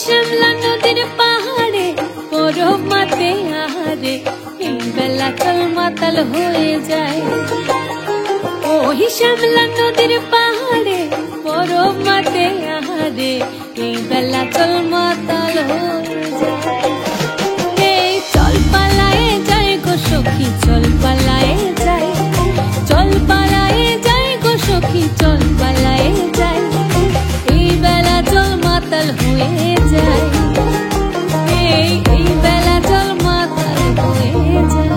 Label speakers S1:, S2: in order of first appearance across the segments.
S1: শিমলা নদীর পাহাড়ে বরফ মাতে আহারে এই বেলা চল মাতাল হয়ে যায়। ওই শিমলা নদীর পাহাড়ে বরফ মাতে আহারে এই বেলা চল মাতাল হয়ে যায়। এই চল পালায়ে যাই গো সখী, চল পালায়ে যাই, চল পালায়ে যাই গো সখী, চল পালায়ে যাই, এই বেলা চল মাতাল হয়ে যায়। এই বেলা চল মাতাল হয়ে যায়।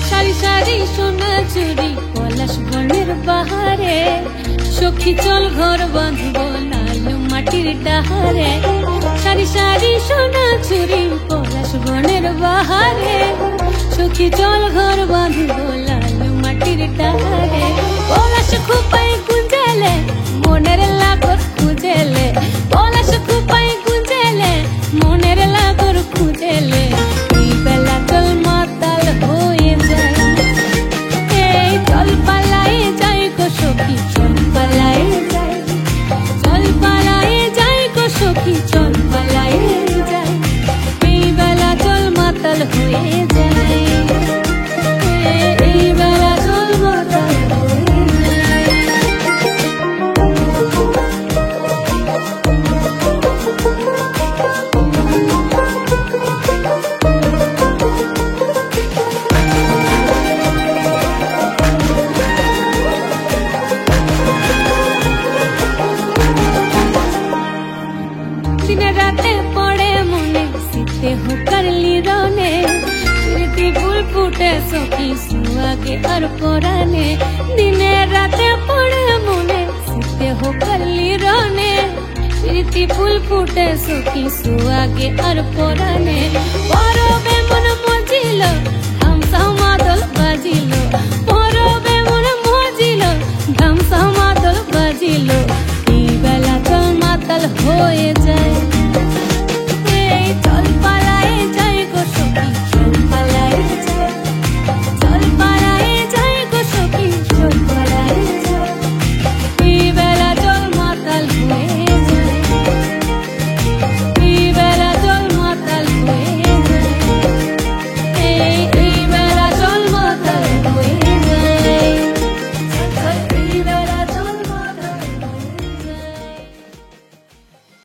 S1: সারি সারি সোনা চুরি পলাশ বনের বাহারে সখী চল ঘর বাঁধব লালু মাটির ডাহারে। সারি সারি সোনা চুরি পলাশ বনের বাহারে সখী চল ঘর বাঁধব লালু মাটির ডাহারে। পলাশ খুপাই গুঞ্জেলে মনের লাগর খুঁজেলে, পলাশ খুপাই গুঞ্জেলে মনের লাগর খুঁজেলে, এই বেলা চল মাতাল হয়ে যায়। এই চল পালায়ে যাই গো সখী, চল পালায়ে যাই, চল পালায়ে যাই গো সখী, চল পালায়ে যাই, এই বেলা চল মাতাল হয়ে যায়। এই বেলা চল মাতাল হয়ে যায়। দিনে রাতে পড়ে মনে শীতে হোকার লিরনে, স্মৃতি ফুল ফুটে সখী সুয়াগে আর পরানে। দিনে রাতে পড়ে মনে শীতে হোকার লিরনে, স্মৃতি ফুল ফুটে সখী সুয়াগে আর পরানে। পরবে মন মজিল হামসা মাদল বাজিল,